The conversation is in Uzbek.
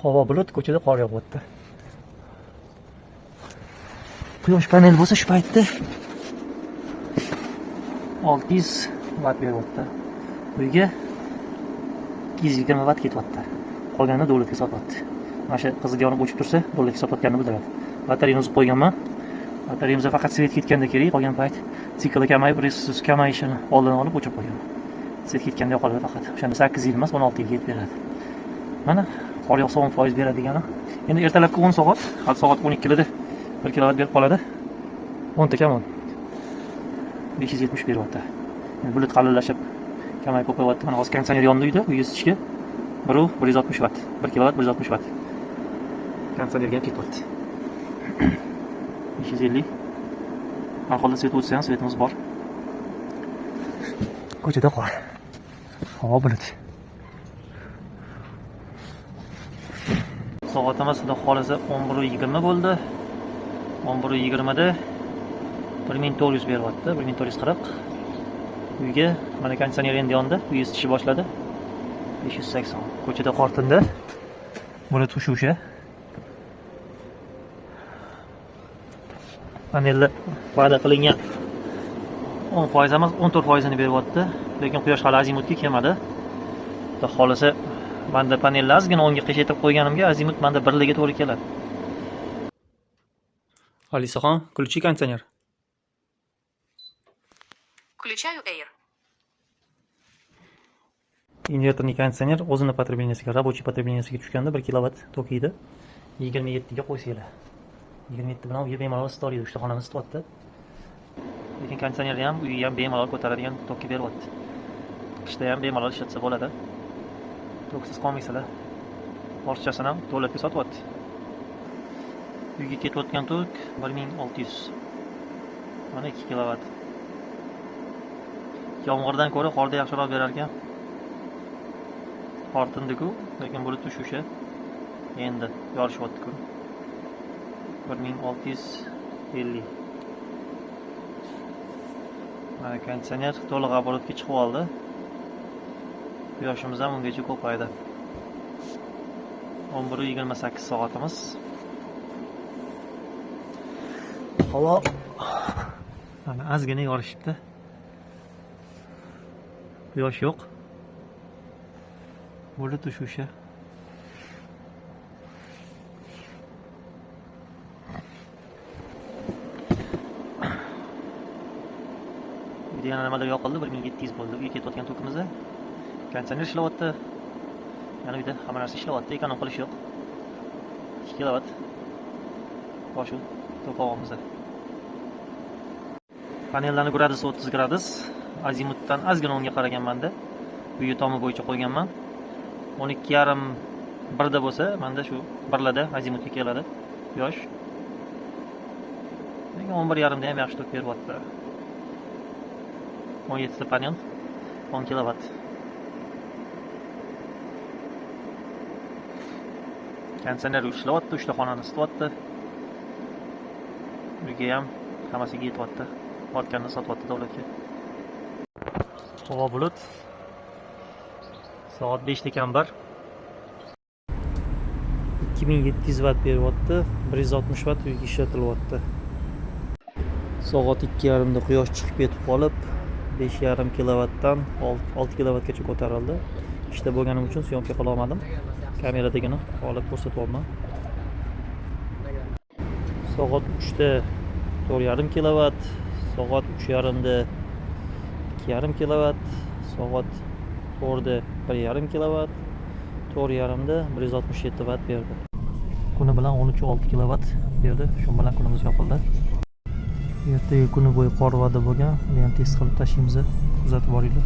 Havo bulut, ko'chada qor yog'yapti. Quyosh paneli bo'lsa shu paytda 600 watt beryapti. Uyga 220 watt ketyapti. Qolganini davlatga sotyapti. Mana shu qizil yonib o'chib tursa, davlatga sotayotganini bildiradi. Batareyani uzib qo'yganman. Batareyamizga faqat svet ketganda kerak, qolgan payt sikli kamayib, resurs kamayishini oldini olib o'chirib qo'yganman. Svet ketganda qoladi faqat. O'shanda 8 yil emas, 16 yilga yetib beradi. Mana qor yog'sa 10% beradi degani. Endi ertalabki 10 soat, hali soat 12 da 1 kilovat berib qoladi. 10 ta kamon. 570 beryapti. Endi bulut qalillashib, kamayib ko'payyapti. Mana hozir konditsioner yondi uyda, uy isitishga 160 watt. 1 kilovat 160 watt. Konditsionerga ketyapti. 550. Har holda svet o'tsa ham svetimiz bor. Ko'chada qor. Havo bulut. Soatimiz xudo xolasa 11:20 bo'ldi. 11:20 da 1400 beryapti, 1440. Uyga mana konditsioner endi yondi, uy isitishi boshladi. 580. Ko'chada qor tindi. Bulut xushusha. Panelda va'da qilingan 10% emas, 14% ni beryapti. Lekin quyosh hali azimutga kelmadi. Xudo xolasa banda panelni ozgina o'ngga qiyshaytirib qo'yganimga azimut banda 1 ga to'g'ri keladi. Alisaxon, включи кондиционер. Включаю Air. Invertorli konditsioner o'zini потребленияsiga, рабочий потребленияsiga tushganda 1 kilovat tok yeydi. 27 ga qo'ysanglar. 27 bilan uyga bemalol isitoladi, uchta xonani isityapti. Lekin konditsionerni ham uyga ham bemalol ko'taradigan tokka beryapti. Qishda ham bemalol ishlatsa bo'ladi. Toksiz qolmaysizlar. Orchasini ham davlatga sotyapti. Uyga ketayotgan tok 1600. Mana 2 kilovat. Yomg'irdan ko'ra qorda yaxshiroq berar ekan. Qor tindi-ku, lekin bulut tushusha. Endi yorishyapti-ku. 1650. Mana konditsioner to'liq оборотga chiqib oldi. Quyoshimiz ham ungacha ko'paydi. 11:28 soatimiz. Havo mana ozgina yorishibdi. Quyosh yo'q. Bulut tushusha. Yana nimadir yoqildi, 1700 bo'ldi. Uyga ketayotgan tokimizda konditsioner ishlayapti. Yana uyda hamma narsa ishlayapti, ekonom qilish yo'q. 2 kilovat. Bosh to'pog'imizda. Panellarning gradus 30 gradus. Azimutdan ozgina o'ngga qaraganman-da. Uyi tomi bo'yicha qo'yganman. 12:30 1da bo'lsa, menda shu 1larda azimutga keladi. Quyosh. Lekin 11:30 da ham yaxshi tok beryapti. 17 ta panel 10 kilovat. Konditsioner ishlayapti, 3 ta xonani isityapti. Uyga ham hammasiga yetyapti. Ortganini sotyapti davlatga. Havo bulut. Soat 5 da kambar. 2700 watt beryapti, 160 watt uyga ishlatilyapti. Soat 2:30 da quyosh chiqib ketib qolib, 5,5 kilovatdan 6 kilovatgacha ko'tarildi. Ishda bo'lganim uchun syomka qila olmadim. Kameradagini olib ko'rsatyapman. Soat 3 da 4,5 kilovat, soat 3:30 da 2,5 kilovat, soat 4 da 1,5 kilovat, 4:30 da 167 watt berdi. Kuni bilan 13,6 kilovat berdi. Shu bilan kunimiz yopildi. Ertaga kuni bo'yi qor va'da bo'lgan. Buni ham test qilib tashlaymiz. Kuzatib boringlar.